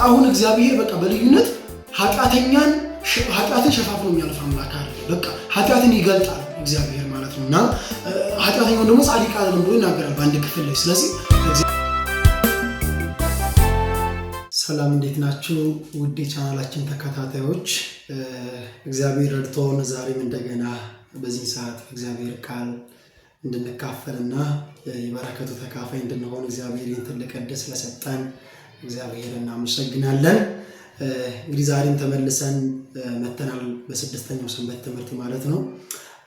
አሁን እግዚአብሔር በቃ በልዩነት ኃጢአትን ሸፋፍኖ የሚያልፍ አምላክ አይደለም። በቃ ኃጢአትን ይገልጣል እግዚአብሔር ማለት ነው። እና ኃጢአተኛውን ደግሞ ጻድቅ አይደለም ብሎ ይናገራል በአንድ ክፍል ላይ። ስለዚህ ሰላም እንዴት ናችሁ ውድ ቻናላችን ተከታታዮች? እግዚአብሔር ረድቶን ዛሬም እንደገና በዚህ ሰዓት እግዚአብሔር ቃል እንድንካፈልና የበረከቱ ተካፋይ እንድንሆን እግዚአብሔር ትልቅ ዕድል ስለሰጠን እግዚአብሔር እናመሰግናለን። እንግዲህ ዛሬም ተመልሰን መተናል በስድስተኛው ሰንበት ትምህርት ማለት ነው።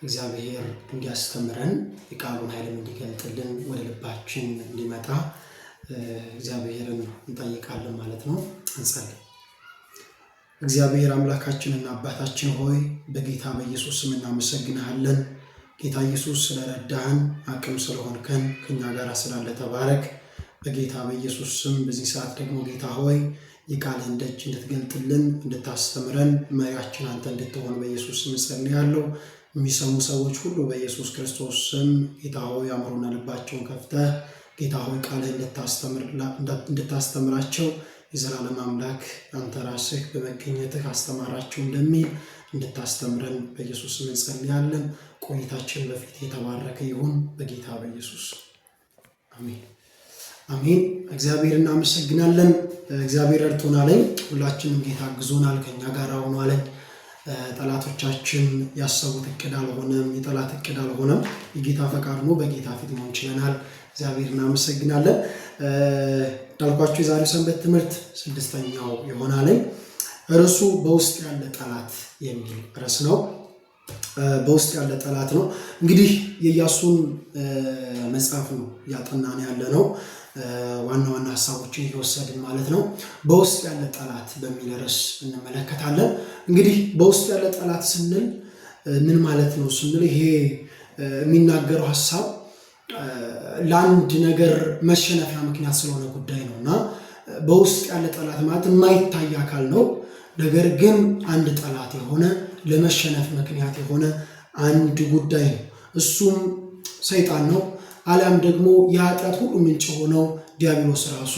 እግዚአብሔር እንዲያስተምረን የቃሉን ኃይል እንዲገልጥልን ወደ ልባችን እንዲመጣ እግዚአብሔርን እንጠይቃለን ማለት ነው። እንጸልይ። እግዚአብሔር አምላካችንና አባታችን ሆይ በጌታ በኢየሱስ ስም እናመሰግናለን። ጌታ ኢየሱስ ስለረዳህን አቅም ስለሆንከን ከኛ ጋር ስላለ ተባረክ። በጌታ በኢየሱስ ስም በዚህ ሰዓት ደግሞ ጌታ ሆይ የቃልህን ደጅ እንድትገልጥልን እንድታስተምረን መሪያችን አንተ እንድትሆን በኢየሱስ ስም ጸልያለሁ። የሚሰሙ ሰዎች ሁሉ በኢየሱስ ክርስቶስ ስም ጌታ ሆይ አእምሮና ልባቸውን ከፍተህ ጌታ ሆይ ቃልህን እንድታስተምራቸው የዘላለም አምላክ አንተ ራስህ በመገኘትህ አስተማራቸው እንደሚል እንድታስተምረን በኢየሱስ ስም እንጸልያለን። ቆይታችን በፊት የተባረከ ይሁን በጌታ በኢየሱስ አሜን አሜን። እግዚአብሔር እናመሰግናለን። እግዚአብሔር ረድቶናል። ሁላችንም ጌታ አግዞናል፣ ከኛ ጋር ሆኗል። ጠላቶቻችን ያሰቡት እቅድ አልሆነም፣ የጠላት እቅድ አልሆነም። የጌታ ፈቃድ ነው። በጌታ ፊት መሆን ችለናል። እግዚአብሔር እናመሰግናለን። እንዳልኳችሁ የዛሬው ሰንበት ትምህርት ስድስተኛው ይሆናል። ርዕሱ በውስጥ ያለ ጠላት የሚል ርዕስ ነው። በውስጥ ያለ ጠላት ነው። እንግዲህ የኢያሱን መጽሐፍ ነው ያጠናን ያለ ነው። ዋና ዋና ሐሳቦችን እየወሰድን ማለት ነው። በውስጥ ያለ ጠላት በሚል ርዕስ እንመለከታለን። እንግዲህ በውስጥ ያለ ጠላት ስንል ምን ማለት ነው ስንል ይሄ የሚናገረው ሐሳብ ለአንድ ነገር መሸነፊያ ምክንያት ስለሆነ ጉዳይ ነው እና በውስጥ ያለ ጠላት ማለት የማይታይ አካል ነው። ነገር ግን አንድ ጠላት የሆነ ለመሸነፍ ምክንያት የሆነ አንድ ጉዳይ ነው። እሱም ሰይጣን ነው። አሊያም ደግሞ የኃጢአት ሁሉ ምንጭ ሆነው ዲያብሎስ ራሱ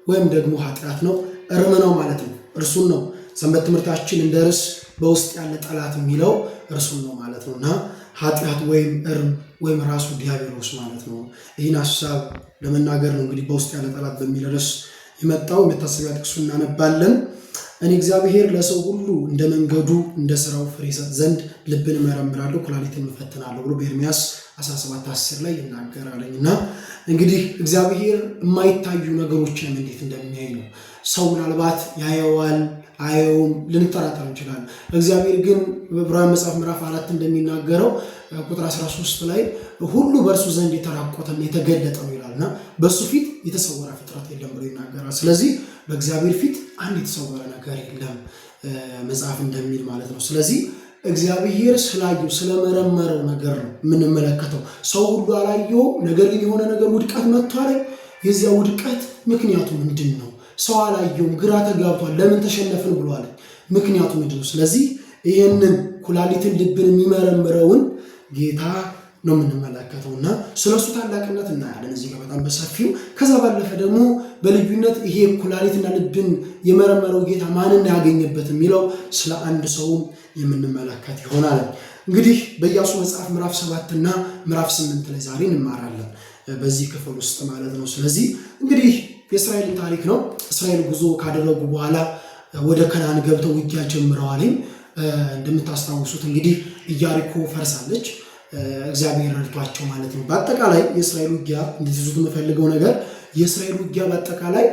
ወይም ደግሞ ኃጢአት ነው፣ እርም ነው ማለት ነው። እርሱን ነው ሰንበት ትምህርታችን እንደ ርዕስ በውስጥ ያለ ጠላት የሚለው እርሱን ነው ማለት ነው እና ኃጢአት ወይም እርም ወይም ራሱ ዲያብሎስ ማለት ነው። ይህን ሐሳብ ለመናገር ነው እንግዲህ በውስጥ ያለ ጠላት በሚል ርዕስ የመጣው። የመታሰቢያ ጥቅሱ እናነባለን። እኔ እግዚአብሔር ለሰው ሁሉ እንደ መንገዱ እንደ ስራው ፍሬ ይሰጥ ዘንድ ልብን እመረምራለሁ ኩላሊትን እፈትናለሁ ብሎ በኤርምያስ 17:10 ላይ ይናገራልኝ እና እንግዲህ እግዚአብሔር የማይታዩ ነገሮችን እንዴት እንደሚያይ ነው። ሰው ምናልባት ያየዋል አየውም ልንጠራጠር እንችላለን። እግዚአብሔር ግን በዕብራውያን መጽሐፍ ምዕራፍ 4 እንደሚናገረው ቁጥር 13 ላይ ሁሉ በእርሱ ዘንድ የተራቆተና የተገለጠ ነው ይላልና በእሱ ፊት የተሰወረ ፍጥረት የለም ብሎ ይናገራል። ስለዚህ በእግዚአብሔር ፊት አንድ የተሰወረ ነገር የለም መጽሐፍ እንደሚል ማለት ነው። ስለዚህ እግዚአብሔር ስላየው ስለመረመረው ነገር ነው የምንመለከተው። ሰው ሁሉ አላየው፣ ነገር ግን የሆነ ነገር ውድቀት መጥቷል። የዚያ ውድቀት ምክንያቱ ምንድን ነው? ሰው አላየውም፣ ግራ ተጋብቷል። ለምን ተሸነፍን ብሏል። ምክንያቱ ምንድን ነው? ስለዚህ ይህንን ኩላሊትን ልብን የሚመረምረውን ጌታ ነው የምንመለከተው እና ስለሱ ታላቅነት እናያለን እዚህ ጋር በጣም በሰፊው። ከዛ ባለፈ ደግሞ በልዩነት ይሄ ኩላሊትና ልብን የመረመረው ጌታ ማንን ያገኘበት የሚለው ስለ አንድ ሰው የምንመለከት ይሆናል። እንግዲህ በኢያሱ መጽሐፍ ምዕራፍ 7 እና ምዕራፍ 8 ላይ ዛሬ እንማራለን በዚህ ክፍል ውስጥ ማለት ነው። ስለዚህ እንግዲህ የእስራኤልን ታሪክ ነው። እስራኤል ጉዞ ካደረጉ በኋላ ወደ ከነዓን ገብተው ውጊያ ጀምረዋል። እንደምታስታውሱት እንግዲህ ኢያሪኮ ፈርሳለች፣ እግዚአብሔር ረድቷቸው ማለት ነው። በአጠቃላይ የእስራኤል ውጊያ እንድትይዙት የምፈልገው ነገር የእስራኤል ውጊያ በአጠቃላይ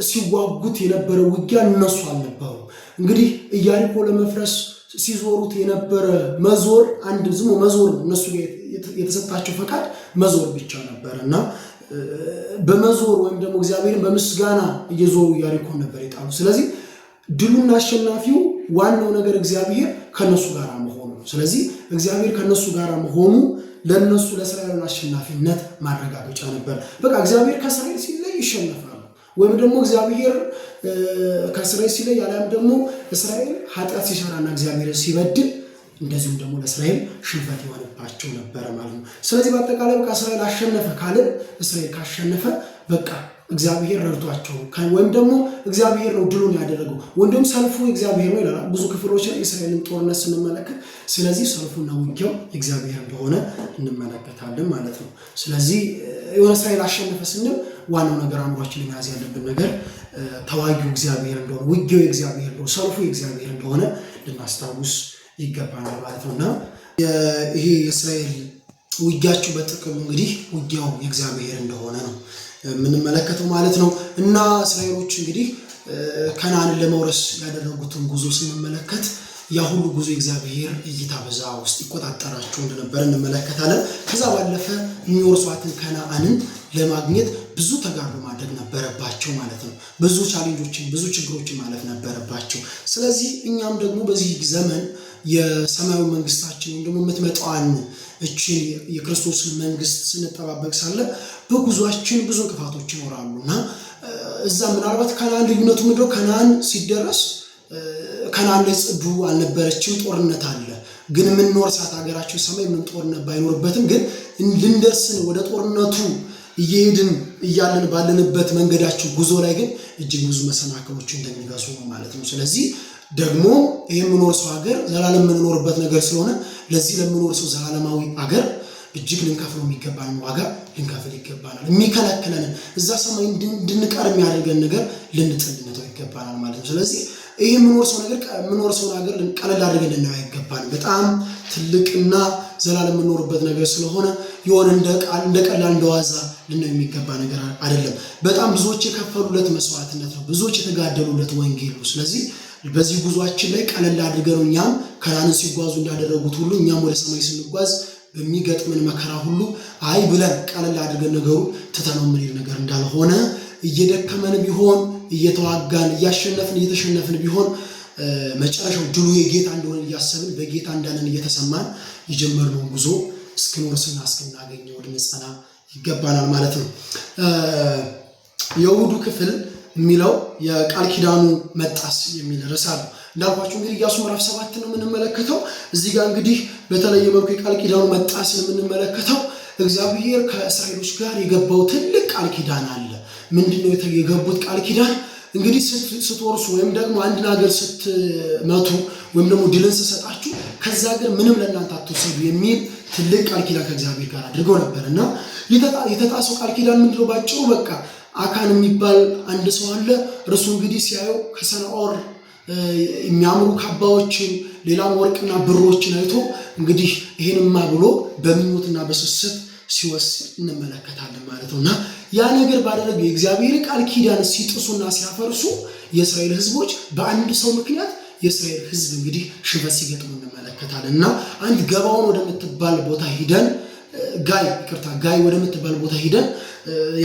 ሲዋጉት የነበረው ውጊያ እነሱ አልነበሩ። እንግዲህ ኢያሪኮ ለመፍረስ ሲዞሩት የነበረ መዞር አንድ ዝም መዞር እነሱ የተሰጣቸው ፈቃድ መዞር ብቻ ነበር እና በመዞር ወይም ደግሞ እግዚአብሔርን በምስጋና እየዞሩ ኢያሪኮን ነበር የጣሉ። ስለዚህ ድሉና አሸናፊው ዋናው ነገር እግዚአብሔር ከነሱ ጋር መሆኑ ነው። ስለዚህ እግዚአብሔር ከነሱ ጋር መሆኑ ለነሱ ለእስራኤል አሸናፊነት ማረጋገጫ ነበር። በቃ እግዚአብሔር ከእስራኤል ሲለይ ይሸነፋሉ፣ ወይም ደግሞ እግዚአብሔር ከእስራኤል ሲለይ ያለም ደግሞ እስራኤል ኃጢአት ሲሰራና እግዚአብሔር ሲበድል እንደዚሁም ደግሞ ለእስራኤል ሽንፈት ይሆንባቸው ነበር ማለት ነው። ስለዚህ በአጠቃላይ በቃ እስራኤል አሸነፈ ካለ እስራኤል ካሸነፈ በቃ እግዚአብሔር ረድቷቸው ወይም ደግሞ እግዚአብሔር ነው ድሉን ያደረገው ወንድም ሰልፉ እግዚአብሔር ነው ይላል ብዙ ክፍሎች የእስራኤልን ጦርነት ስንመለከት። ስለዚህ ሰልፉና ውጊያው እግዚአብሔር እንደሆነ እንመለከታለን ማለት ነው። ስለዚህ የሆነ እስራኤል አሸነፈ ስንል ዋናው ነገር አእምሯችን ላይ መያዝ ያለብን ነገር ተዋጊው እግዚአብሔር እንደሆነ፣ ውጊያው እግዚአብሔር እንደሆነ፣ ሰልፉ እግዚአብሔር እንደሆነ ልናስታውስ ይገባናል ማለት ነውና ይሄ የእስራኤል ውጊያቸው በጥቅሉ እንግዲህ ውጊያው እግዚአብሔር እንደሆነ ነው የምንመለከተው ማለት ነው። እና እስራኤሎች እንግዲህ ከነዓንን ለመውረስ ያደረጉትን ጉዞ ስንመለከት ያ ሁሉ ጉዞ እግዚአብሔር እይታ በዛ ውስጥ ይቆጣጠራቸው እንደነበረ እንመለከታለን። ከዛ ባለፈ የሚወርሷትን ከነዓንን ለማግኘት ብዙ ተጋድሎ ማድረግ ነበረባቸው ማለት ነው። ብዙ ቻሌንጆችን ብዙ ችግሮችን ማለፍ ነበረባቸው። ስለዚህ እኛም ደግሞ በዚህ ዘመን የሰማያዊ መንግስታችን ወይም ደግሞ የምትመጣዋን እቺን የክርስቶስን መንግስት ስንጠባበቅ ሳለ በጉዟችን ብዙ እንቅፋቶች ይኖራሉና እዛ ምናልባት ከነዓን ልዩነቱ ምንድነው? ከነዓን ሲደረስ ከነዓን ላይ ጽዱ አልነበረችም፣ ጦርነት አለ። ግን የምንወርሳት ሀገራችን ሰማይ ምን ጦርነት ባይኖርበትም ግን ልንደርስን ወደ ጦርነቱ እየሄድን እያለን ባለንበት መንገዳችን ጉዞ ላይ ግን እጅግ ብዙ መሰናክሎች እንደሚገዙ ማለት ነው። ስለዚህ ደግሞ ይሄ የምንወርሰው ሀገር ዘላለም የምንኖርበት ነገር ስለሆነ ለዚህ ለምንወርሰው ዘላለማዊ ሀገር እጅግ ልንከፍለው የሚገባን ዋጋ ልንከፍል ይገባናል። የሚከለክለንን እዛ ሰማይ እንድንቀር የሚያደርገን ነገር ልንጥልነው ይገባናል ማለት ነው። ስለዚህ ይሄ የምንወርሰው ሀገር ቀለል አድርገን ልናየው ይገባናል። በጣም ትልቅና ዘላለም የምንኖርበት ነገር ስለሆነ የሆነ እንደ ቀላል እንደዋዛ ልናየው የሚገባ ነገር አይደለም። በጣም ብዙዎች የከፈሉለት መስዋዕትነት ነው፣ ብዙዎች የተጋደሉለት ወንጌል ነው። ስለዚህ በዚህ ጉዟችን ላይ ቀለል አድርገን እኛም ከነዓንን ሲጓዙ እንዳደረጉት ሁሉ እኛም ወደ ሰማይ ስንጓዝ በሚገጥመን መከራ ሁሉ አይ ብለን ቀለል አድርገን ነገሩ ትተነው የምንሄድ ነገር እንዳልሆነ እየደከመን ቢሆን እየተዋጋን እያሸነፍን እየተሸነፍን ቢሆን መጨረሻው ድሉ የጌታ እንደሆነ እያሰብን በጌታ እንዳለን እየተሰማን የጀመርነውን ጉዞ እስክንወርስና እስክናገኘው ልንጸና ይገባናል ማለት ነው። የእሑዱ ክፍል የሚለው የቃል ኪዳኑ መጣስ የሚል ርዕስ አለው። እንዳልኳችሁ እንግዲህ ኢያሱ ምዕራፍ 7 ነው የምንመለከተው። እዚህ ጋር እንግዲህ በተለየ መልኩ የቃል ኪዳኑ መጣስን የምንመለከተው እግዚአብሔር ከእስራኤሎች ጋር የገባው ትልቅ ቃል ኪዳን አለ። ምንድነው የገቡት ቃል ኪዳን? እንግዲህ ስትወርሱ ወይም ደግሞ አንድን ሀገር ስትመቱ ወይም ደግሞ ድልን ስትሰጣችሁ ከዛ ሀገር ምንም ለእናንተ አትወሰዱ የሚል ትልቅ ቃል ኪዳን ከእግዚአብሔር ጋር አድርገው ነበር እና የተጣሰው ቃል ኪዳን ምንድነው? ባጭሩ በቃ አካን የሚባል አንድ ሰው አለ። እርሱ እንግዲህ ሲያየው ከሰናዖር የሚያምሩ ካባዎችን ሌላም ወርቅና ብሮችን አይቶ እንግዲህ ይሄንማ ብሎ በምኞትና በስስት ሲወስድ እንመለከታለን ማለት ነውና ያ ነገር ባደረገ የእግዚአብሔር ቃል ኪዳን ሲጥሱና ሲያፈርሱ የእስራኤል ሕዝቦች በአንድ ሰው ምክንያት የእስራኤል ሕዝብ እንግዲህ ሽንፈት ሲገጥሙ እንመለከታለንና አንድ ገባውን ወደምትባል ቦታ ሂደን ጋይ ወደምትባል ቦታ ሂደን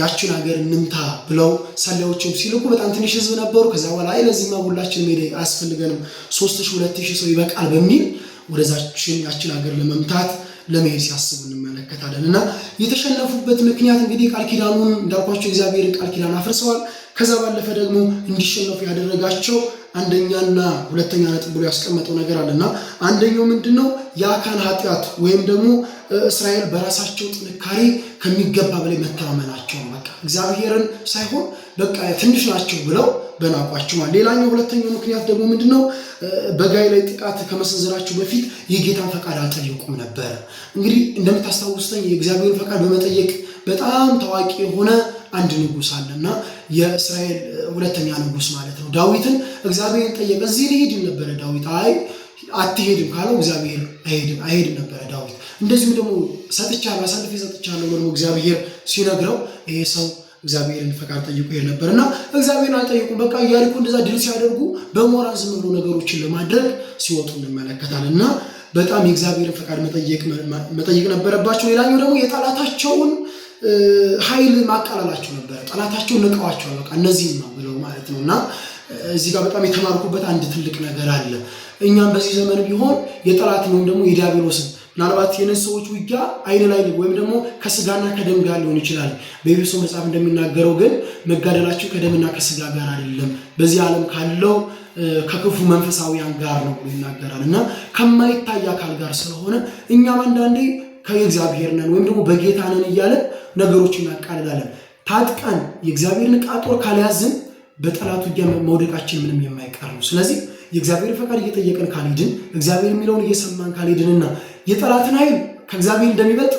ያችን ሀገር እንምታ ብለው ሰላዮችም ሲልኩ በጣም ትንሽ ሕዝብ ነበሩ። ከዛ በኋላ አይ ለዚህማ ሁላችን ሜዳ አያስፈልገንም 3000 2000 ሰው ይበቃል በሚል ያችን ሀገር ለመምታት ለመሄድ ሲያስቡ እንመለከታለን እና የተሸነፉበት ምክንያት እንግዲህ ቃል ኪዳኑን እንዳልኳቸው እግዚአብሔር ቃል ኪዳን አፍርሰዋል። ከዛ ባለፈ ደግሞ እንዲሸነፉ ያደረጋቸው አንደኛና ሁለተኛ ነጥብ ብሎ ያስቀመጠው ነገር አለና አንደኛው ምንድነው? የአካን ኃጢአት ወይም ደግሞ እስራኤል በራሳቸው ጥንካሬ ከሚገባ በላይ መተማመናቸው በቃ እግዚአብሔርን ሳይሆን በቃ ትንሽ ናቸው ብለው በናቋቸው። ሌላኛው ሁለተኛው ምክንያት ደግሞ ምንድነው? በጋይ ላይ ጥቃት ከመሰንዘራቸው በፊት የጌታን ፈቃድ አልጠየቁም ነበር። እንግዲህ እንደምታስታውሱት የእግዚአብሔርን ፈቃድ በመጠየቅ በጣም ታዋቂ የሆነ አንድ ንጉስ አለና የእስራኤል ሁለተኛ ንጉስ ማለት ነው። ዳዊትን እግዚአብሔርን ጠየቀ። እዚህ ሊሄድ ነበር ዳዊት አይ አትሄድም ካለው እግዚአብሔር አይሄድም ነበር ዳዊት። እንደዚሁም ደግሞ ሰጥቻለሁ አሳልፌ ሰጥቻለሁ ደግሞ እግዚአብሔር ሲነግረው ይሄ ሰው እግዚአብሔርን ፈቃድ ጠይቆ ይሄድ ነበርና እግዚአብሔርን አልጠየቁም። በቃ ኢያሪኮ እንደዛ ድል ሲያደርጉ በሞራል ዝም ብሎ ነገሮችን ለማድረግ ሲወጡ እንመለከታለንና በጣም የእግዚአብሔርን ፈቃድ መጠየቅ ነበረባቸው። ሌላኛው ደግሞ የጠላታቸውን ኃይል ማቃለላቸው ነበር። ጠላታቸውን ንቀዋቸዋል በቃ እነዚህም ነው ብለው ማለት ነውና እዚህ ጋር በጣም የተማርኩበት አንድ ትልቅ ነገር አለ። እኛም በዚህ ዘመን ቢሆን የጠላት ነው ደግሞ የዲያብሎስን ምናልባት የነሱ ሰዎች ውጊያ አይን ላይ ወይም ደግሞ ከስጋና ከደም ጋር ሊሆን ይችላል። በኤፌሶ መጽሐፍ እንደሚናገረው ግን መጋደላቸው ከደምና ከስጋ ጋር አይደለም በዚህ ዓለም ካለው ከክፉ መንፈሳዊያን ጋር ነው ይናገራልና ከማይታይ አካል ጋር ስለሆነ እኛም አንዳንዴ ከእግዚአብሔር ነን ወይም ደግሞ በጌታ ነን እያለን ነገሮችን እናቃልላለን። ታጥቀን የእግዚአብሔርን ዕቃ ጦር ካልያዝን በጠላቱ ውጊያ መውደቃችን ምንም የማይቀር ነው። ስለዚህ የእግዚአብሔር ፈቃድ እየጠየቀን ካልሄድን እግዚአብሔር የሚለውን እየሰማን ካልሄድንና የጠላትን ኃይል ከእግዚአብሔር እንደሚበልጥ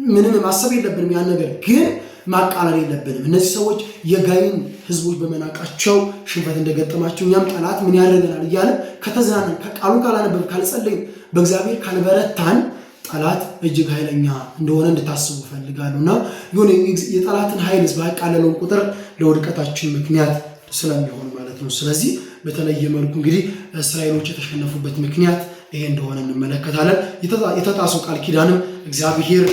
ምንም ማሰብ የለብንም። ያን ነገር ግን ማቃለል የለብንም። እነዚህ ሰዎች የጋይን ህዝቦች በመናቃቸው ሽንፈት እንደገጠማቸው እኛም ጠላት ምን ያደርገናል እያለ ከተዝናናን ከቃሉ ካላነበብ ካልጸለይን በእግዚአብሔር ካልበረታን ጠላት እጅግ ኃይለኛ እንደሆነ እንድታስቡ ፈልጋሉና ይሁን የጠላትን ኃይል ባቃለለው ቁጥር ለውድቀታችን ምክንያት ስለሚሆን ማለት ነው። ስለዚህ በተለየ መልኩ እንግዲህ እስራኤሎች የተሸነፉበት ምክንያት ይሄ እንደሆነ እንመለከታለን። የተጣሰው ቃል ኪዳንም እግዚአብሔር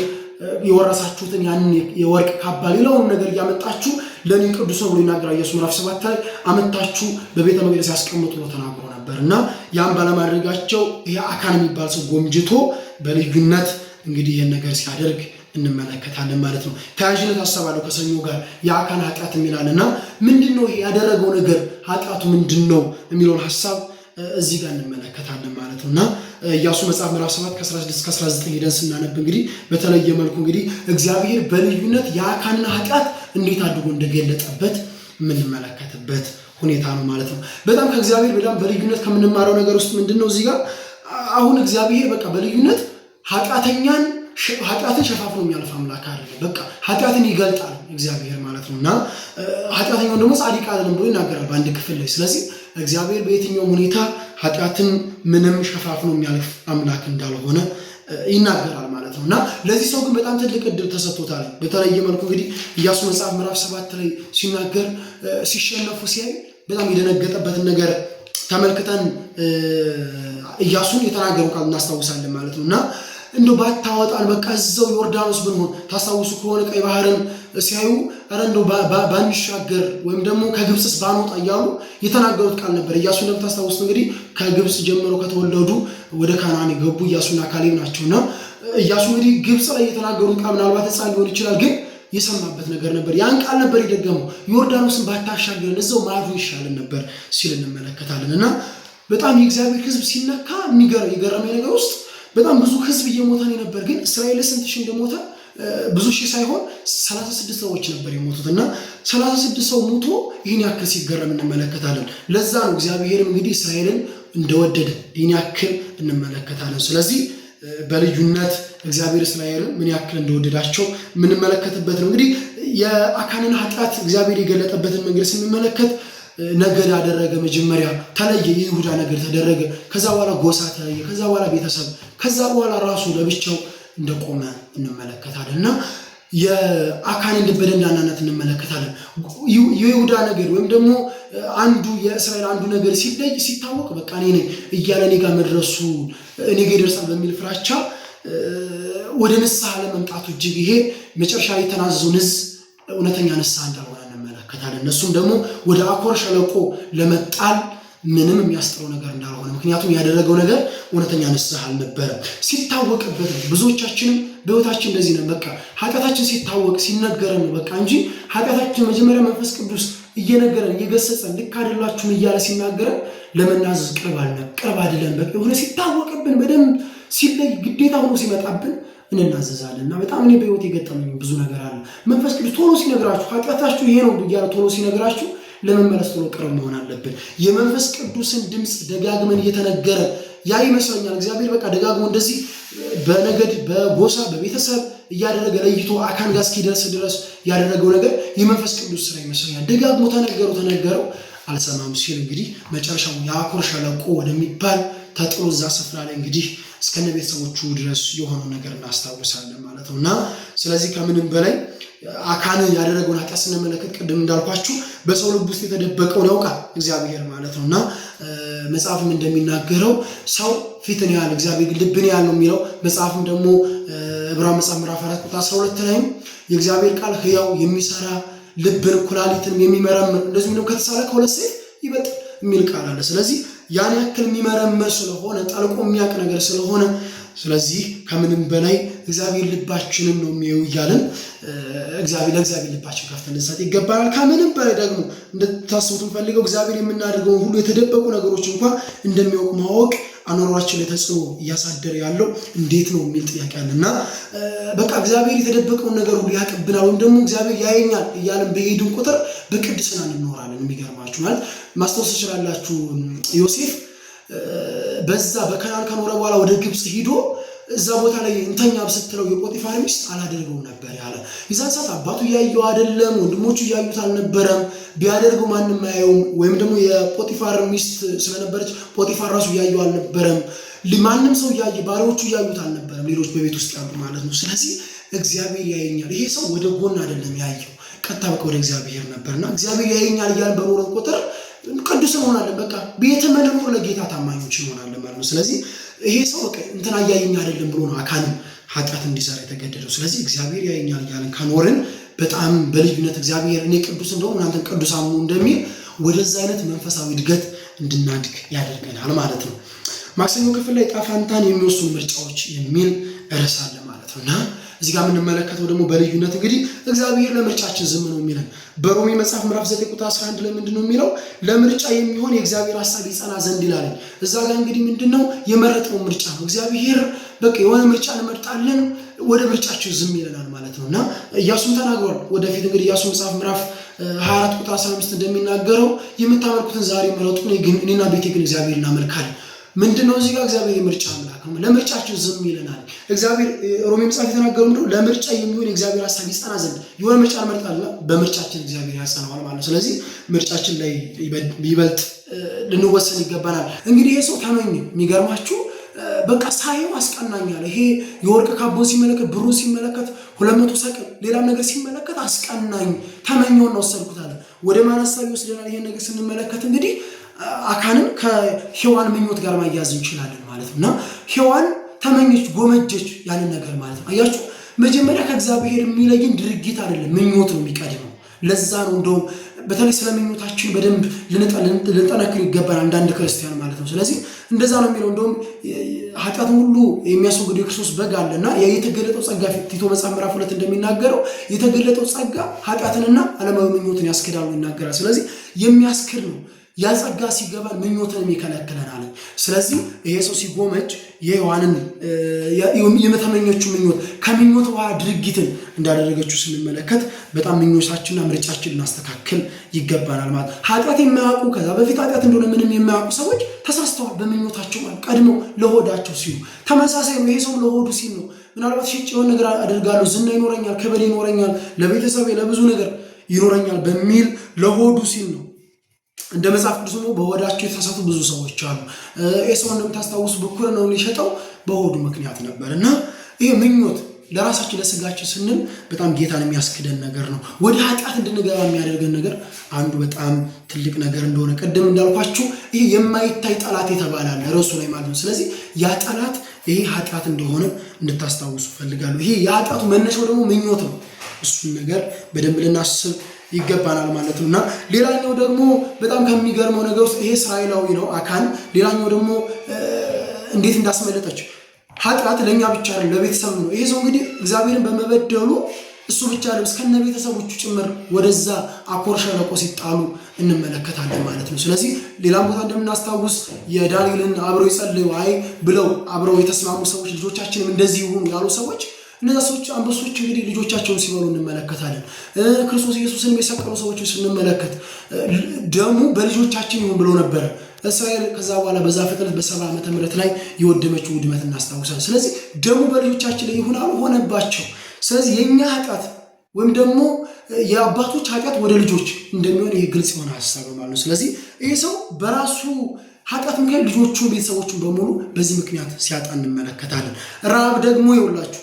የወረሳችሁትን ያንን የወርቅ ካባ ሌላውን ነገር እያመጣችሁ ለኔ ቅዱስ ነው ብሎ ይናገራል። ኢየሱስ ምዕራፍ 7 ላይ አመጣችሁ በቤተ መቅደስ ያስቀምጡ ነው ተናግሮ ነበርና ያን ባለማድረጋቸው የአካን የሚባል ሰው ጎምጅቶ በልዩነት እንግዲህ ይሄን ነገር ሲያደርግ እንመለከታለን ማለት ነው። ተያያዥነት አሰባለሁ ከሰኞ ጋር የአካን ኃጢአት የሚላልና ምንድነው ይሄ ያደረገው ነገር ኃጢአቱ ምንድነው የሚለውን ሐሳብ እዚህ ጋር እንመለከታለን ማለት ነውና ኢያሱ መጽሐፍ ምዕራፍ 7 ከ16 እስከ 19 ሄደን ስናነብ እንግዲህ በተለየ መልኩ እንግዲህ እግዚአብሔር በልዩነት የአካንን ኃጢአት እንዴት አድርጎ እንደገለጠበት የምንመለከትበት ሁኔታ ነው ማለት ነው። በጣም ከእግዚአብሔር በጣም በልዩነት ከምንማረው ነገር ውስጥ ምንድነው እዚህ ጋር አሁን እግዚአብሔር በቃ በልዩነት ኃጢአትን ሸፋፍኖ የሚያልፍ አምላክ አይደለም። በቃ ኃጢአትን ይገልጣል እግዚአብሔር ማለት ነውና ኃጢአተኛው ደግሞ ጻድቅ አይደለም ብሎ ይናገራል በአንድ ክፍል ላይ። ስለዚህ እግዚአብሔር በየትኛውም ሁኔታ ኃጢአትን ምንም ሸፋፍኖ የሚያልፍ አምላክ እንዳልሆነ ይናገራል ማለት ነውና ለዚህ ሰው ግን በጣም ትልቅ ዕድል ተሰጥቶታል። በተለየ መልኩ እንግዲህ ኢያሱ መጽሐፍ ምዕራፍ 7 ላይ ሲናገር ሲሸነፉ ሲያይ በጣም የደነገጠበትን ነገር ተመልክተን ኢያሱን የተናገረው ቃል እናስታውሳለን ማለት ነውና እንደው ባታወጣን በቃ እዛው ዮርዳኖስ ብንሆን ታስታውሱ ከሆነ ቀይ ባህርን ሲያዩ አረ እንደው ባንሻገር ወይም ደግሞ ከግብጽስ ባንወጣ እያሉ የተናገሩት ቃል ነበር። ኢያሱ እንደምታስታውሱ እንግዲህ ከግብጽ ጀምሮ ከተወለዱ ወደ ካናን የገቡ ኢያሱና ካሌብ ናቸውና ኢያሱ እንግዲህ ግብጽ ላይ የተናገሩት ቃል ምናልባት ሕፃን ሊሆን ይችላል ግን የሰማበት ነገር ነበር። ያን ቃል ነበር የደገመው። ዮርዳኖስን ባታሻገርን እዛው ማለፉ ይሻልን ነበር ሲል እንመለከታለንና በጣም የእግዚአብሔር ሕዝብ ሲነካ የገረመኝ ነገር ውስጥ በጣም ብዙ ሕዝብ እየሞተ ነበር። ግን እስራኤል ስንት ሺህ እንደሞተ ብዙ ሺህ ሳይሆን 36 ሰዎች ነበር የሞቱትና 36 ሰው ሞቶ ይህን ያክል ሲገረም እንመለከታለን። ለዛ ነው እግዚአብሔርም እንግዲህ እስራኤልን እንደወደደ ይህን ያክል እንመለከታለን። ስለዚህ በልዩነት እግዚአብሔር እስራኤልን ምን ያክል እንደወደዳቸው የምንመለከትበት ነው። እንግዲህ የአካንን ኃጢአት እግዚአብሔር የገለጠበትን መንገድ ስንመለከት ነገድ አደረገ። መጀመሪያ ተለየ፣ የይሁዳ ነገድ ተደረገ። ከዛ በኋላ ጎሳ ተለየ። ከዛ በኋላ ቤተሰብ፣ ከዛ በኋላ ራሱ ለብቻው እንደቆመ እንመለከታለንና የአካንን በደንዳናነት እንመለከታለን። የይሁዳ ነገድ ወይም ደግሞ አንዱ የእስራኤል አንዱ ነገር ሲለይ ሲታወቅ በቃ እኔ ነኝ እያለ እኔ ጋር መድረሱ እኔ ጋር ይደርሳል በሚል ፍራቻ ወደ ንስሐ ለመምጣቱ እጅግ ይሄ መጨረሻ የተናዘዘው እውነተኛ ንስሐ እንዳልሆነ እንመለከታለን። እነሱም ደግሞ ወደ አኮር ሸለቆ ለመጣል ምንም የሚያስጥረው ነገር እንዳልሆነ ምክንያቱም ያደረገው ነገር እውነተኛ ንስሐ አልነበረም። ሲታወቅበት ብዙዎቻችንም በህይወታችን እንደዚህ ነው። በቃ ኃጢአታችን ሲታወቅ ሲነገረን ነው በቃ እንጂ ኃጢአታችን መጀመሪያ መንፈስ ቅዱስ እየነገረን እየገሰጸን ልክ አይደላችሁም እያለ ሲናገረን ለመናዘዝ ቅርብ አይደለም። በቃ የሆነ ሲታወቅብን በደንብ ሲለይ ግዴታ ሆኖ ሲመጣብን እንናዘዛለን። እና በጣም እኔ በህይወት የገጠመኝ ብዙ ነገር አለ። መንፈስ ቅዱስ ቶሎ ሲነግራችሁ ኃጢአታችሁ ይሄ ነው እያለ ቶሎ ሲነግራችሁ ለመመለስ ቶሎ ቅርብ መሆን አለብን። የመንፈስ ቅዱስን ድምፅ ደጋግመን እየተነገረ ያ ይመስለኛል እግዚአብሔር በቃ ደጋግሞ እንደዚህ በነገድ በጎሳ በቤተሰብ እያደረገ ለይቶ አካን ጋር እስኪደርስ ድረስ ያደረገው ነገር የመንፈስ ቅዱስ ስራ ይመስለኛል። ደጋግሞ ተነገረው አልሰማም ሲል እንግዲህ መጨረሻው የአኮር ሸለቆ ወደሚባል ተጥሎ እዛ ስፍራ ላይ እንግዲህ እስከነ ቤተሰቦቹ ድረስ የሆነው ነገር እናስታውሳለን ማለት ነውና ስለዚህ ከምንም በላይ አካን ያደረገውን ኃጢአት ስንመለከት ቅድም እንዳልኳችሁ በሰው ልብ ውስጥ የተደበቀውን ያውቃል እግዚአብሔር ማለት ነውና መጽሐፍም እንደሚናገረው ሰው ፊትን ያህል እግዚአብሔር ልብን ያህል ነው የሚለው። መጽሐፍም ደግሞ ዕብራውያን መጽሐፍ ምዕራፍ 4 ቁጥር 12 ላይ የእግዚአብሔር ቃል ሕያው የሚሰራ ልብን ኩላሊትን የሚመረምር እንደዚህ ነው ከተሳለ ከሁለት ሰይፍ ይበልጥ የሚል ቃል አለ። ስለዚህ ያን ያክል የሚመረምር ስለሆነ ጠልቆ የሚያውቅ ነገር ስለሆነ ስለዚህ ከምንም በላይ እግዚአብሔር ልባችንን ነው የሚያየው እያልን ለእግዚአብሔር ልባችን ከፍተን ልንሰጥ ይገባናል። ከምንም በላይ ደግሞ እንድታስቡት እንፈልገው እግዚአብሔር የምናደርገውን ሁሉ የተደበቁ ነገሮች እንኳን እንደሚያውቅ ማወቅ አኗኗራችን ላይ ተጽዕኖ እያሳደረ ያለው እንዴት ነው የሚል ጥያቄ አለና በቃ እግዚአብሔር የተደበቀውን ነገር ሁሉ ያቀብናል ወይም ደግሞ እግዚአብሔር ያየኛል እያልን በሄድን ቁጥር በቅድስና እንኖራለን። የሚገርማችሁ ማለት ማስታወስ ትችላላችሁ ዮሴፍ በዛ በከናን ከኖረ በኋላ ወደ ግብጽ ሄዶ እዛ ቦታ ላይ እንተኛ ብስትለው የጶጢፋር ሚስት አላደርገው ነበር ያለ። የዛን ሰዓት አባቱ ያየው አይደለም፣ ወንድሞቹ ያዩት አልነበረም። ቢያደርገው ማንም አያየውም። ወይም ደግሞ የጶጢፋር ሚስት ስለነበረች ጶጢፋር ራሱ ያየው አልነበረም። ማንም ሰው ያየ ባሪያዎቹ ያዩት አልነበረም፣ ሌሎች በቤት ውስጥ ያሉ ማለት ነው። ስለዚህ እግዚአብሔር ያየኛል። ይሄ ሰው ወደ ጎን አይደለም ያየው፣ ቀጥታ በቃ ወደ እግዚአብሔር ነበርና እግዚአብሔር ያየኛል እያልን በኖረን ቁጥር ቅዱስ እንሆናለን። በቃ ቤተ መለኮት ለጌታ ታማኞች እንሆናለን ማለት ነው። ስለዚህ ይሄ ሰው በቃ እንትና ያየኛ አይደለም ብሎ ነው አካንም ኃጢአት እንዲሰራ የተገደደው። ስለዚህ እግዚአብሔር ያየኛል እያልን ከኖርን በጣም በልዩነት እግዚአብሔር እኔ ቅዱስ እንደሆነ እናንተን ቅዱሳን ሁኑ እንደሚል ወደዛ አይነት መንፈሳዊ እድገት እንድናድግ ያደርገናል ማለት ነው። ማክሰኞ ክፍል ላይ ዕጣ ፈንታን የሚወስኑ ምርጫዎች የሚል ርዕስ አለ ማለት ነውና እዚህ ጋር የምንመለከተው ደግሞ በልዩነት እንግዲህ እግዚአብሔር ለምርጫችን ዝም ነው የሚለን። በሮሜ መጽሐፍ ምዕራፍ 9 ቁጥር 11 ላይ ምንድነው የሚለው? ለምርጫ የሚሆን የእግዚአብሔር ሐሳብ ይጸና ዘንድ ይላል። እዛ ጋር እንግዲህ ምንድነው የመረጥነው ምርጫ ነው። እግዚአብሔር በቃ የሆነ ምርጫ እንመርጣለን፣ ወደ ምርጫችን ዝም ይለናል ማለት ነውና ኢያሱም ተናግሯል። ወደፊት እንግዲህ ኢያሱ መጽሐፍ ምዕራፍ 24 ቁጥር 15 እንደሚናገረው የምታመልኩትን ዛሬ ምረጡ፣ እኔና ቤቴ ግን እግዚአብሔር እናመልካለን። ምንድነው እዚህ ጋር እግዚአብሔር የምርጫ አምላክ ነው። ለምርጫችን ዝም ይለናል። እግዚአብሔር ሮሜ መጽሐፍ የተናገረው ምንድነው? ለምርጫ የሚሆን የእግዚአብሔር ሐሳብ ይጸና ዘንድ የሆነ ምርጫ እንመርጣለን፣ በምርጫችን እግዚአብሔር ያጸናዋል ማለት ነው። ስለዚህ ምርጫችን ላይ ይበልጥ ልንወሰን ይገባናል። እንግዲህ ይሄ ሰው ተመኘ። የሚገርማችሁ በቃ ሳይው አስቀናኛል። ይሄ የወርቅ ካቦን ሲመለከት፣ ብሩን ሲመለከት 200 ሰቅል ሌላም ነገር ሲመለከት አስቀናኝ፣ ተመኘውን ነው ወሰድኩት አለ። ወደ ማን ሐሳብ ይወስደናል? ይሄን ነገር ስንመለከት እንግዲህ አካንን ከሔዋን ምኞት ጋር ማያያዝ እንችላለን ማለት ነውና ሔዋን ተመኘች፣ ጎመጀች ያንን ነገር ማለት ነው። አያችሁ መጀመሪያ ከእግዚአብሔር የሚለይን ድርጊት አይደለም ምኞት ነው የሚቀድመው። ለዛ ነው እንደውም በተለይ ስለምኞታችን በደንብ ልንጠነክር ይገባል አንዳንድ ክርስቲያን ማለት ነው። ስለዚህ እንደዛ ነው የሚለው። እንደውም ኃጢአትን ሁሉ የሚያስወግደው የክርስቶስ በግ አለና የተገለጠው ጸጋ ቲቶ መጽሐፍ ምዕራፍ 2 እንደሚናገረው የተገለጠው ጸጋ ኃጢአትንና ዓለማዊ ምኞትን ያስክዳሉ ይናገራል። ስለዚህ የሚያስክድ ነው። ያ ጸጋ ሲገባ ምኞትን ይከለክለናል። ስለዚህ ይሄ ሰው ሲጎመጅ የሔዋንን የመተመኘችው ምኞት ከምኞት በኋላ ድርጊትን እንዳደረገችው ስንመለከት በጣም ምኞታችንና ምርጫችን ልናስተካክል ይገባናል ማለት። ኃጢአት የማያውቁ ከዛ በፊት ኃጢአት እንደሆነ ምንም የማያውቁ ሰዎች ተሳስተዋል በምኞታቸው ማለት ቀድሞ ለሆዳቸው ሲሉ። ተመሳሳይ ነው። ይሄ ሰው ለሆዱ ሲል ነው። ምናልባት ሽጭ የሆነ ነገር አደርጋለሁ፣ ዝና ይኖረኛል፣ ክብር ይኖረኛል፣ ለቤተሰቤ ለብዙ ነገር ይኖረኛል በሚል ለሆዱ ሲል ነው። እንደ መጽሐፍ ቅዱስ ነው በሆዳቸው የተሳሳቱ ብዙ ሰዎች አሉ። ኤሳው እንደምታስታውሱ ብኩርናውን ሊሸጠው በሆዱ ምክንያት ነበርና ይሄ ምኞት ለራሳችን ለስጋችን ስንል በጣም ጌታን የሚያስክደን ነገር ነው። ወደ ኃጢአት እንድንገባ የሚያደርገን ነገር አንዱ በጣም ትልቅ ነገር እንደሆነ ቀደም እንዳልኳችሁ ይሄ የማይታይ ጠላት የተባለ አለ ርዕሱ ላይ ማለት ነው። ስለዚህ ያ ጠላት ይሄ ኃጢአት እንደሆነ እንድታስታውሱ ፈልጋለሁ። ይሄ የኃጢአቱ መነሻው ደግሞ ምኞት ነው። እሱን ነገር በደንብ ልናስብ ይገባናል ማለት ነውና ሌላኛው ደግሞ በጣም ከሚገርመው ነገር ውስጥ ይሄ እስራኤላዊ ነው አካን። ሌላኛው ደግሞ እንዴት እንዳስመለጠች ኃጢአት ለኛ ብቻ አይደለም ለቤተሰብ ነው። ይሄ ሰው እንግዲህ እግዚአብሔርን በመበደሉ እሱ ብቻ አይደለም እስከነ ቤተሰቦቹ ጭምር ወደዛ አኮር ሸለቆ ሲጣሉ እንመለከታለን ማለት ነው። ስለዚህ ሌላም ቦታ እንደምናስታውስ የዳንኤልን አብረው ይጸልዩ ብለው አብረው የተስማሙ ሰዎች ልጆቻችንም እንደዚህ ይሁኑ ያሉ ሰዎች እነዛ ሰዎች አንበሶች እንግዲህ ልጆቻቸውን ሲበሉ እንመለከታለን። ክርስቶስ ኢየሱስን የሰቀሉ ሰዎች ስንመለከት ደሙ በልጆቻችን ይሁን ብሎ ነበር እስራኤል። ከዛ በኋላ በዛ ፍጥረት በ70 ዓመተ ምህረት ላይ የወደመችው ውድመት እናስታውሳለን። ስለዚህ ደሙ በልጆቻችን ላይ ይሁን ሆነባቸው። ስለዚህ የኛ ኃጢአት ወይም ደግሞ የአባቶች ኃጢአት ወደ ልጆች እንደሚሆን ይሄ ግልጽ የሆነ ሐሳብ ማለት ነው። ስለዚህ ይሄ ሰው በራሱ ኃጢአት ምክንያት ልጆቹን ቤተሰቦቹን በሙሉ በዚህ ምክንያት ሲያጣ እንመለከታለን። ራብ ደግሞ ይውላችሁ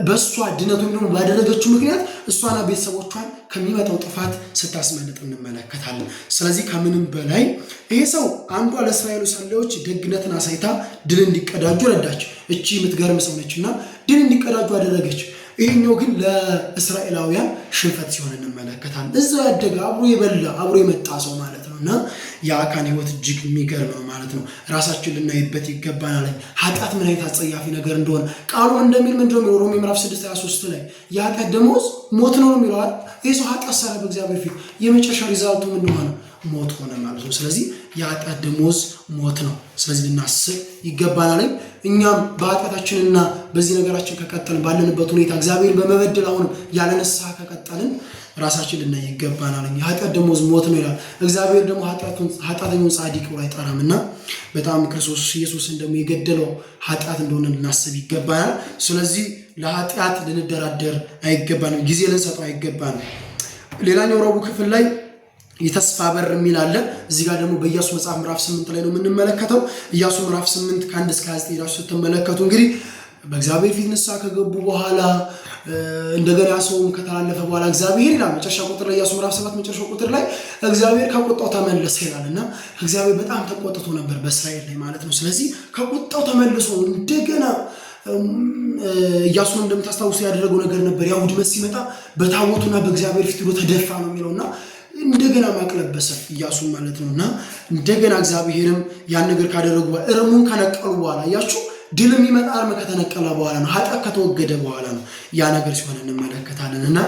በሷ ድነት ወይም ደግሞ ባደረገችው ምክንያት እሷና ቤተሰቦቿን ከሚመጣው ጥፋት ስታስመልጥ እንመለከታለን። ስለዚህ ከምንም በላይ ይሄ ሰው አንዷ ለእስራኤል ሰላዮች ደግነትን አሳይታ ድል እንዲቀዳጁ ረዳች። እቺ የምትገርም ሰው ነችና ድል እንዲቀዳጁ አደረገች። ይሄኛው ግን ለእስራኤላውያን ሽንፈት ሲሆን እንመለከታለን። እዛው ያደገ አብሮ የበላ አብሮ የመጣ ሰው ማለት ነው ነውና የአካን ህይወት እጅግ የሚገርም ነው ማለት ነው። ራሳችን ልናይበት ይገባናል። ኃጢአት ምን አይነት አጸያፊ ነገር እንደሆነ ቃሉ እንደሚል ምንድነው የሚለው? ሮሜ ምዕራፍ 6:23 ላይ የኃጢአት ደሞዝ ሞት ነው የሚለው አይደል? ይህ ሰው ኃጢአት ሰራ በእግዚአብሔር ፊት የመጨረሻ ሪዛልቱ ምን ሆነ? ሞት ሆነ ማለት ነው። ስለዚህ የኃጢአት ደሞዝ ሞት ነው። ስለዚህ ልናስብ ይገባናል። እኛም በኃጢአታችንና በዚህ ነገራችን ከቀጠልን ባለንበት ሁኔታ እግዚአብሔር በመበደል አሁን ያለ ንስሐ ከቀጠልን ራሳችን ልናይ ይገባናል። የኃጢአት ደሞዝ ሞት ነው ይላል። እግዚአብሔር ደግሞ ኃጢአተኛውን ጻድቅ ብሎ አይጠራምና በጣም ክርስቶስ ኢየሱስ ደግሞ የገደለው ኃጢአት እንደሆነ ልናስብ ይገባናል። ስለዚህ ለኃጢአት ልንደራደር አይገባንም። ጊዜ ልንሰጠው አይገባንም። ሌላኛው ረቡዕ ክፍል ላይ የተስፋ በር የሚል አለ። እዚህ ጋር ደግሞ በኢያሱ መጽሐፍ ምዕራፍ 8 ላይ ነው የምንመለከተው። ኢያሱ ምዕራፍ 8 ከ1 እስከ 29 ሄዳችሁ ስትመለከቱ እንግዲህ በእግዚአብሔር ፊት ንስሐ ከገቡ በኋላ እንደገና ሰውም ከተላለፈ በኋላ እግዚአብሔር ይላል መጨረሻ ቁጥር ላይ ኢያሱ ምዕራፍ 7 መጨረሻው ቁጥር ላይ እግዚአብሔር ከቁጣው ተመለሰ ይላልና እግዚአብሔር በጣም ተቆጥቶ ነበር በእስራኤል ላይ ማለት ነው። ስለዚህ ከቁጣው ተመልሶ እንደገና ኢያሱን እንደምታስታውሱ ያደረገው ነገር ነበር። ያው ውድመት ሲመጣ በታቦቱና በእግዚአብሔር ፊት ተደፋ ነው የሚለውና እንደገና ማቅለበሰ ኢያሱ ማለት ነውና እንደገና እግዚአብሔርም ያን ነገር ካደረጉ እርሙን ከነቀሉ በኋላ ያችሁ ድል የሚመጣ አርም ከተነቀለ በኋላ ነው፣ ኃጢአት ከተወገደ በኋላ ነው ያ ነገር ሲሆን እንመለከታለንና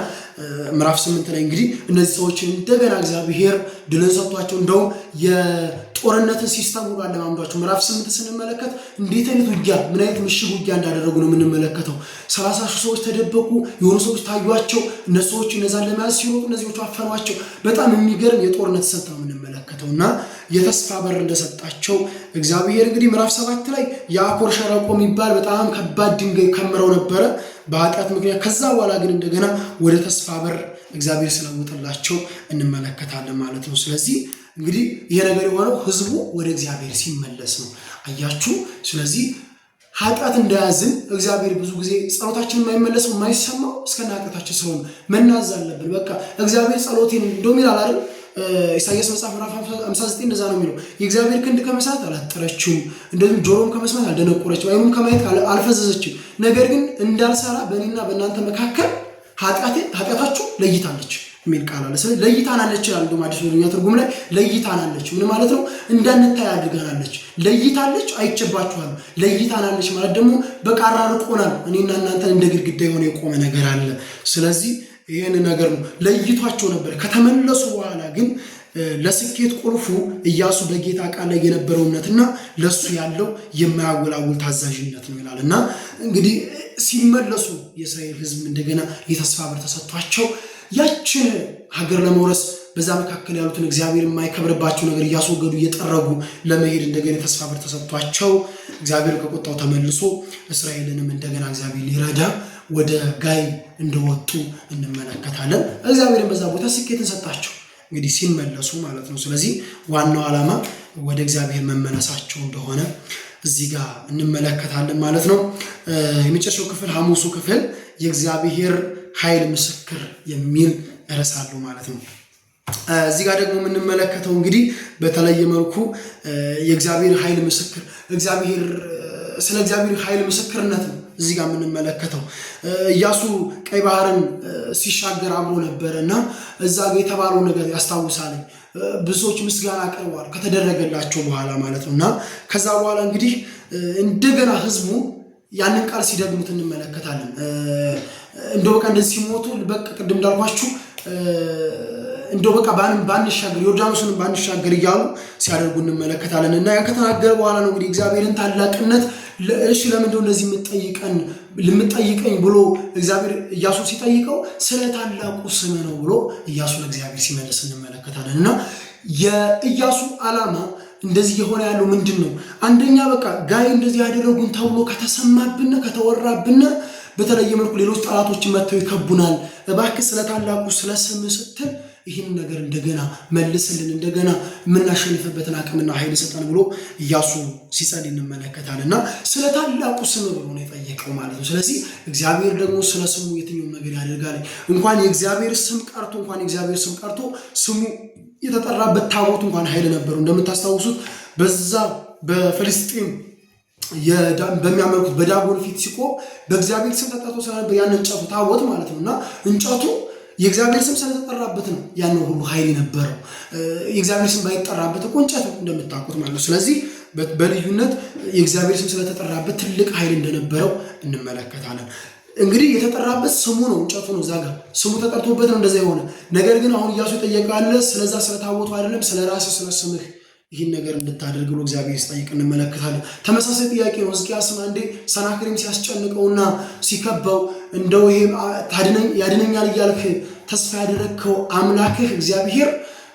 ምዕራፍ 8 ላይ እንግዲህ እነዚህ ሰዎች እንደገና እግዚአብሔር ድልን ሰጥቷቸው እንደው የጦርነትን ሲስተም ሁሉ አለማምዷቸው ምዕራፍ 8 ስንመለከት እንዴት አይነት ውጊያ ምን አይነት ምሽግ ውጊያ እንዳደረጉ ነው የምንመለከተው። 30 ሺህ ሰዎች ተደበቁ፣ የሆኑ ሰዎች ታዩአቸው፣ እነሱ ሰዎች እነዛን ለመያዝ ሲሮጡ እነዚህዎቹ አፈኗቸው። በጣም የሚገርም የጦርነት ስልት ነው የምንመለከተውና የተስፋ በር እንደሰጣቸው እግዚአብሔር እንግዲህ ምዕራፍ 7 ላይ የአኮር ሸለቆ የሚባል በጣም ከባድ ድንጋይ ከምረው ነበረ በኃጢአት ምክንያት። ከዛ በኋላ ግን እንደገና ወደ ተስፋ በር እግዚአብሔር ስለወጠላቸው እንመለከታለን ማለት ነው። ስለዚህ እንግዲህ ይሄ ነገር የሆነው ህዝቡ ወደ እግዚአብሔር ሲመለስ ነው። አያችሁ። ስለዚህ ኃጢአት እንዳያዝን እግዚአብሔር ብዙ ጊዜ ጸሎታችን የማይመለሰው የማይሰማው እስከና ኃጢአታችን ስለሆነ መናዝ አለብን። በቃ እግዚአብሔር ጸሎቴን እንደውም ይላል አይደል ኢሳይያስ መጽሐፍ ምዕራፍ 59 እንደዛ ነው የሚለው። የእግዚአብሔር ክንድ ከመስማት አላጠረችውም፣ እንደዚሁም ጆሮም ከመስማት አልደነቆረችም፣ አይኑም ከማየት አልፈዘዘችም። ነገር ግን እንዳልሰራ በእኔና በእናንተ መካከል ኃጢአታችሁ ለይታለች የሚል ቃል አለ። ስለዚህ ለይታናለች ይላል። እንደውም አዲስ ወደኛ ትርጉም ላይ ለይታናለች ምን ማለት ነው? እንዳንታይ አድርጋናለች። ለይታለች አይጨባችኋል። ለይታናለች ማለት ደግሞ በቃ አራርቆናል። እኔና እናንተን እንደ ግድግዳ የሆነ የቆመ ነገር አለ። ስለዚህ ይሄን ነገር ነው ለይቷቸው ነበር። ከተመለሱ በኋላ ግን ለስኬት ቁልፉ ኢያሱ በጌታ ቃል ላይ የነበረው እምነትና ለሱ ያለው የማያወላውል ታዛዥነት ነው ይላልና እንግዲህ ሲመለሱ የእስራኤል ሕዝብ እንደገና የተስፋ በር ተሰጥቷቸው ያችን ሀገር ለመውረስ በዛ መካከል ያሉትን እግዚአብሔር የማይከብርባቸው ነገር እያስወገዱ እየጠረጉ ለመሄድ እንደገና የተስፋ በር ተሰጥቷቸው እግዚአብሔር ከቁጣው ተመልሶ እስራኤልንም እንደገና እግዚአብሔር ሊረዳ ወደ ጋይ እንደወጡ እንመለከታለን። እግዚአብሔርን በዛ ቦታ ስኬትን ሰጣቸው እንግዲህ ሲመለሱ ማለት ነው። ስለዚህ ዋናው ዓላማ ወደ እግዚአብሔር መመለሳቸው እንደሆነ እዚህ ጋር እንመለከታለን ማለት ነው። የመጨረሻው ክፍል ሐሙሱ ክፍል የእግዚአብሔር ኃይል ምስክር የሚል ርዕስ አለው ማለት ነው። እዚህ ጋር ደግሞ የምንመለከተው እንግዲህ በተለየ መልኩ የእግዚአብሔር ኃይል ምስክር ስለ እግዚአብሔር ኃይል ምስክርነት ነው እዚህ ጋር የምንመለከተው። ኢያሱ ቀይ ባህርን ሲሻገር አብሮ ነበረና እዛ ጋር የተባለው ነገር ያስታውሳል። ብዙዎች ምስጋና አቅርበዋል ከተደረገላቸው በኋላ ማለት ነውና ከዛ በኋላ እንግዲህ እንደገና ህዝቡ ያንን ቃል ሲደግሙት እንመለከታለን። እንደው በቃ እንደዚህ ሲሞቱ በቃ ቅድም እንዳልኳችሁ እንደው በቃ ባንሻገር ዮርዳኖስን ባንሻገር እያሉ ሲያደርጉ እንመለከታለን። እና ያን ከተናገረ በኋላ ነው እንግዲህ እግዚአብሔርን ታላቅነት እሺ ለምንድነው እንደዚህ የምትጠይቀኝ ብሎ እግዚአብሔር ኢያሱ ሲጠይቀው ስለ ታላቁ ስም ነው ብሎ ኢያሱ ለእግዚአብሔር ሲመልስ እንመለከታለን። እና የኢያሱ ዓላማ እንደዚህ የሆነ ያለው ምንድነው? አንደኛ በቃ ጋይ እንደዚህ ያደረጉን ተብሎ ከተሰማብን ከተወራብን በተለየ መልኩ ሌሎች ጠላቶች መጥተው ይከቡናል። እባክህ ስለ ታላቁ ስለ ስም ስትል ይህን ነገር እንደገና መልስልን፣ እንደገና የምናሸንፍበትን አቅምና ኃይል ሰጠን ብሎ ኢያሱ ሲጸልይ እንመለከታለንና ስለ ታላቁ ስም ብሎ ነው የጠየቀው ማለት ነው። ስለዚህ እግዚአብሔር ደግሞ ስለ ስሙ የትኛውን ነገር ያደርጋል። እንኳን የእግዚአብሔር ስም ቀርቶ ስሙ የተጠራበት ታቦት እንኳን ኃይል ነበረው። እንደምታስታውሱት በዛ በፍልስጤም በሚያመልኩት በዳጎን ፊት ሲቆም በእግዚአብሔር ስም ተጠርቶ ስለነበር ያን እንጨቱ ታቦት ማለት ነውና እንጨቱ የእግዚአብሔር ስም ስለተጠራበት ነው ያን ሁሉ ኃይል የነበረው። የእግዚአብሔር ስም ባይጠራበት እኮ እንጨት እንደምታውቁት ማለት ነው። ስለዚህ በልዩነት የእግዚአብሔር ስም ስለተጠራበት ትልቅ ኃይል እንደነበረው እንመለከታለን። እንግዲህ የተጠራበት ስሙ ነው፣ እንጨቱ ነው። እዛ ጋር ስሙ ተጠርቶበት ነው እንደዛ የሆነ። ነገር ግን አሁን ኢያሱ ይጠየቃል፣ ስለዛ ስለታቦቱ አይደለም ስለ ራስህ ስለ ስምህ ይህን ነገር እንድታደርግ ብሎ እግዚአብሔር ሲጠይቅ እንመለከታለን። ተመሳሳይ ጥያቄ ነው ሕዝቅያስን አንዴ ሰናክሬም ሲያስጨንቀውና ሲከበው እንደው ይሄ ያድነኛል እያልክ ተስፋ ያደረግከው አምላክህ እግዚአብሔር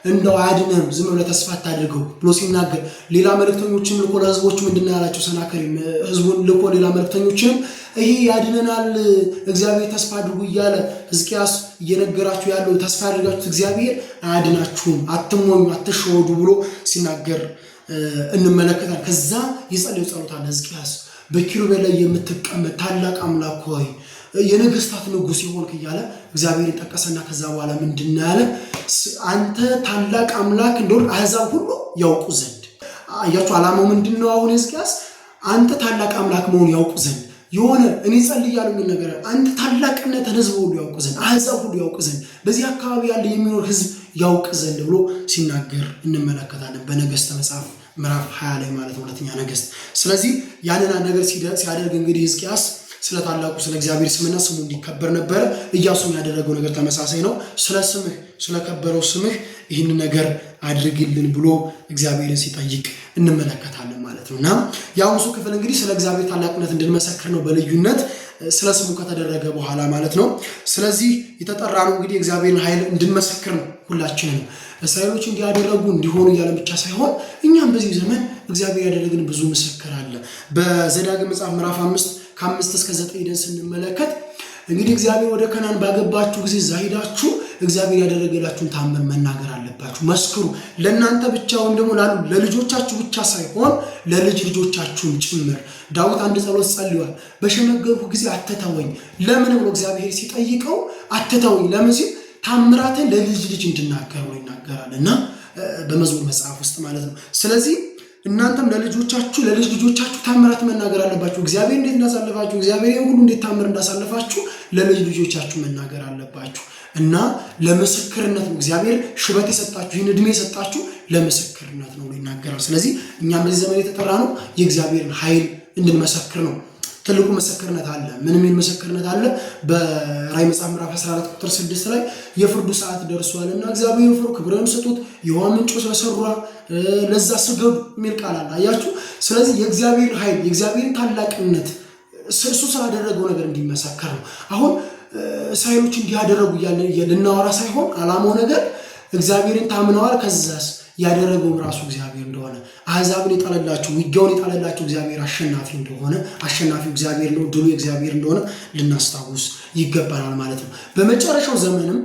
እንደው አያድነም፣ ዝም ብለህ ተስፋ አታድርገው ብሎ ሲናገር ሌላ መልእክተኞችን ልኮ ለሕዝቦቹ ምንድን ነው ያላቸው? ሰናክሬም ሕዝቡን ልኮ ሌላ መልእክተኞችንም ይሄ ያድነናል እግዚአብሔር ተስፋ አድርጉ እያለ ሕዝቅያስ እየነገራችሁ ያለው ተስፋ ያደርጋችሁት እግዚአብሔር አያድናችሁም፣ አትሞኙ፣ አትሸወዱ ብሎ ሲናገር እንመለከታል። ከዛ የጸለየው ጸሎት አለ ሕዝቅያስ በኪሩቤል ላይ የምትቀመጥ ታላቅ አምላክ ሆይ የነገስታት ንጉሥ ይሆንክ እያለ እግዚአብሔር ጠቀሰና ከዛ በኋላ ምንድን ነው ያለ? አንተ ታላቅ አምላክ እንደሆነ አሕዛብ ሁሉ ያውቁ ዘንድ። አያችሁ ዓላማው ምንድን ነው? አሁን ሕዝቅያስ አንተ ታላቅ አምላክ መሆን ያውቁ ዘንድ የሆነ እኔ ጸልያለሁ የሚል ነገር አንተ ታላቅነትን ሕዝብ ሁሉ ያውቅ ዘንድ፣ አሕዛብ ሁሉ ያውቅ ዘንድ፣ በዚህ አካባቢ ያለ የሚኖር ሕዝብ ያውቅ ዘንድ ብሎ ሲናገር እንመለከታለን በነገሥት መጽሐፍ ምዕራፍ 20 ላይ ማለት ነው፣ ሁለተኛ ነገሥት። ስለዚህ ያንን ነገር ሲያደርግ እንግዲህ ሕዝቅያስ ስለ ታላቁ ስለ እግዚአብሔር ስምና ስሙ እንዲከበር ነበረ። ኢያሱም ያደረገው ነገር ተመሳሳይ ነው። ስለ ስምህ ስለከበረው ስምህ ይህን ነገር አድርግልን ብሎ እግዚአብሔርን ሲጠይቅ እንመለከታለን ማለት ነው። እና የአሁኑ ክፍል እንግዲህ ስለ እግዚአብሔር ታላቅነት እንድንመሰክር ነው፣ በልዩነት ስለ ስሙ ከተደረገ በኋላ ማለት ነው። ስለዚህ የተጠራ ነው እንግዲህ እግዚአብሔርን ኃይል እንድንመሰክር ነው። ሁላችንም እስራኤሎች እንዲያደረጉ እንዲሆኑ እያለ ብቻ ሳይሆን እኛም በዚህ ዘመን እግዚአብሔር ያደረግን ብዙ ምስክር አለ። በዘዳግም መጽሐፍ ምዕራፍ 5 ከ5 እስከ 9 ሄደን ስንመለከት እንግዲህ እግዚአብሔር ወደ ከናን ባገባችሁ ጊዜ እዛ ሄዳችሁ እግዚአብሔር ያደረገላችሁን ታምር መናገር አለባችሁ፣ መስክሩ። ለእናንተ ብቻ ወይም ደግሞ ለልጆቻችሁ ብቻ ሳይሆን ለልጅ ልጆቻችሁም ጭምር። ዳዊት አንድ ጸሎት ጸልሏል። በሸመገልኩ ጊዜ አትተወኝ። ለምን ብሎ እግዚአብሔር ሲጠይቀው አትተወኝ ለምን ሲል ታምራትን ለልጅ ልጅ እንድናገር ነው ይናገራል እና በመዝሙር መጽሐፍ ውስጥ ማለት ነው። ስለዚህ እናንተም ለልጆቻችሁ ለልጅ ልጆቻችሁ ታምራት መናገር አለባችሁ። እግዚአብሔር እንዴት እንዳሳለፋችሁ፣ እግዚአብሔር ሁሉ እንዴት ታምር እንዳሳለፋችሁ ለልጅ ልጆቻችሁ መናገር አለባችሁ እና ለምስክርነት ነው። እግዚአብሔር ሽበት የሰጣችሁ ይህን ዕድሜ የሰጣችሁ ለምስክርነት ነው ይናገራል። ስለዚህ እኛም በዚህ ዘመን የተጠራ ነው የእግዚአብሔርን ኃይል እንድንመሰክር ነው። ትልቁ ምስክርነት አለ። ምን የሚል ምስክርነት አለ? በራዕይ መጽሐፍ ምዕራፍ 14 ቁጥር 6 ላይ የፍርዱ ሰዓት ደርሷልና እግዚአብሔርን ፍሩ፣ ክብርን ስጡት፣ የውሃ ምንጭ ስለሰራ ለዛ ስገዱ የሚል ቃል አለ። አያችሁ። ስለዚህ የእግዚአብሔር ኃይል የእግዚአብሔርን ታላቅነት እሱ ስላደረገው ነገር እንዲመሰከር ነው። አሁን እስራኤሎች እንዲያደረጉ ልናወራ ሳይሆን ዓላማው ነገር እግዚአብሔርን ታምነዋል፣ ከዛስ ያደረገው ራሱ እግዚአብሔር እንደሆነ፣ አሕዛብን የጣለላቸው ውጊያውን የጣለላቸው እግዚአብሔር አሸናፊ እንደሆነ፣ አሸናፊው እግዚአብሔር ነው፣ ድሉ እግዚአብሔር እንደሆነ ልናስታውስ ይገባናል ማለት ነው። በመጨረሻው ዘመንም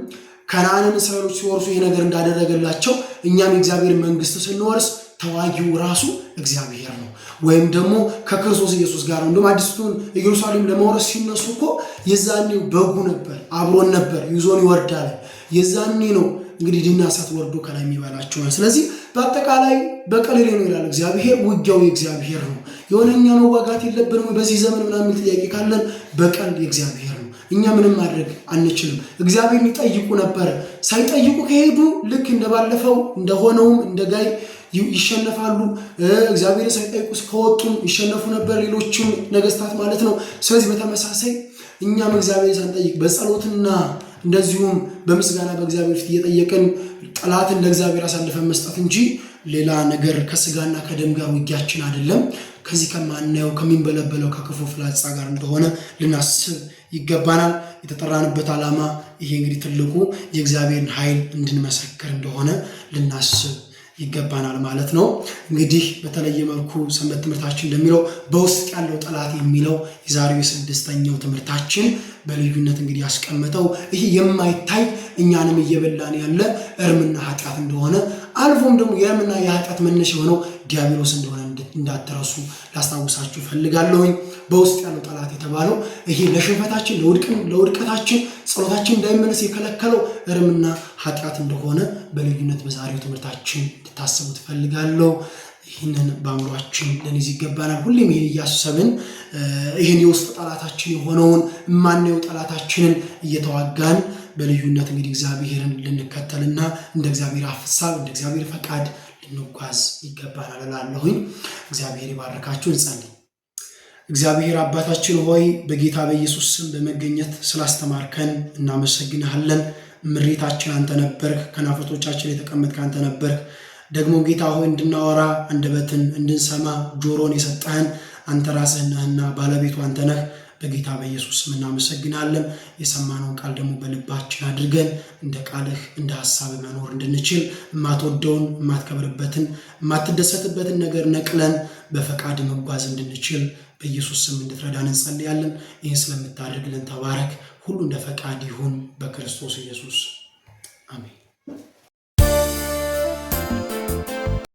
ከነዓንን እስራኤሎች ሲወርሱ ይሄ ነገር እንዳደረገላቸው እኛም የእግዚአብሔር መንግስት ስንወርስ ተዋጊው ራሱ እግዚአብሔር ነው። ወይም ደግሞ ከክርስቶስ ኢየሱስ ጋር እንደውም አዲስቱን ኢየሩሳሌም ለመውረስ ሲነሱ እኮ የዛኔው በጉ ነበር፣ አብሮን ነበር፣ ይዞን ይወርዳል። የዛኔ ነው እንግዲህ ዲና እሳት ወርዶ ከላይ የሚበላቸው። ስለዚህ በአጠቃላይ በቀሌሌ ነው ይላል እግዚአብሔር። ውጊያው የእግዚአብሔር ነው። የሆነኛ መዋጋት የለብንም ወይ በዚህ ዘመን ምናምን ጥያቄ ካለን በቀል የእግዚአብሔር ነው። እኛ ምንም ማድረግ አንችልም። እግዚአብሔር ይጠይቁ ነበር። ሳይጠይቁ ከሄዱ ልክ እንደባለፈው እንደሆነውም እንደ ጋይ ይሸነፋሉ። እግዚአብሔር ሳይጠይቁ ከወጡም ይሸነፉ ነበር ሌሎችም ነገስታት ማለት ነው። ስለዚህ በተመሳሳይ እኛም እግዚአብሔር ሳንጠይቅ በጸሎትና እንደዚሁም በምስጋና በእግዚአብሔር ፊት እየጠየቅን ጠላትን ለእግዚአብሔር አሳልፈን መስጠት እንጂ ሌላ ነገር ከስጋና ከደም ጋር ውጊያችን አይደለም። ከዚህ ከማናየው ከሚንበለበለው ከክፉ ፍላጻ ጋር እንደሆነ ልናስብ ይገባናል። የተጠራንበት ዓላማ ይሄ እንግዲህ ትልቁ የእግዚአብሔርን ኃይል እንድንመሰክር እንደሆነ ልናስብ ይገባናል ማለት ነው። እንግዲህ በተለየ መልኩ ሰንበት ትምህርታችን እንደሚለው በውስጥ ያለው ጠላት የሚለው የዛሬው የስድስተኛው ትምህርታችን በልዩነት እንግዲህ ያስቀመጠው ይሄ የማይታይ እኛንም እየበላን ያለ እርምና ኃጢአት እንደሆነ አልፎም ደግሞ የእርምና የኃጢአት መነሻ የሆነው ዲያብሎስ እንደሆነ እንዳትረሱ ላስታውሳችሁ ፈልጋለሁኝ። በውስጥ ያለው ጠላት የተባለው ይሄ ለሽንፈታችን ለውድቀታችን ጸሎታችን እንዳይመለስ የከለከለው እርምና ኃጢአት እንደሆነ በልዩነት በዛሬው ትምህርታችን እንድታስቡ ትፈልጋለሁ። ይህንን በአእምሯችን ልንይዝ ይገባናል። ሁሌም ይህን እያሰብን ይህን የውስጥ ጠላታችን የሆነውን የማናየው ጠላታችንን እየተዋጋን በልዩነት እንግዲህ እግዚአብሔርን ልንከተልና እንደ እግዚአብሔር ሐሳብ እንደ እግዚአብሔር ፈቃድ ልንጓዝ ይገባናል እላለሁኝ። እግዚአብሔር ይባርካችሁ። እንጸልይ። እግዚአብሔር አባታችን ሆይ በጌታ በኢየሱስ ስም በመገኘት ስላስተማርከን እናመሰግንሃለን። ምሪታችን አንተ ነበርክ፣ ከናፍርቶቻችን የተቀመጥክ አንተ ነበርክ። ደግሞ ጌታ ሆይ እንድናወራ አንደበትን እንድንሰማ ጆሮን የሰጠህን አንተ ራስህ ነህና ባለቤቱ አንተ ነህ። በጌታ በኢየሱስ ስም እናመሰግናለን። የሰማነውን ቃል ደግሞ በልባችን አድርገን እንደ ቃልህ እንደ ሐሳብ መኖር እንድንችል የማትወደውን የማትከብርበትን የማትደሰትበትን ነገር ነቅለን በፈቃድ መጓዝ እንድንችል በኢየሱስ ስም እንድትረዳን እንጸልያለን። ይህን ስለምታደርግልን ተባረክ። ሁሉ እንደ ፈቃድ ይሁን በክርስቶስ ኢየሱስ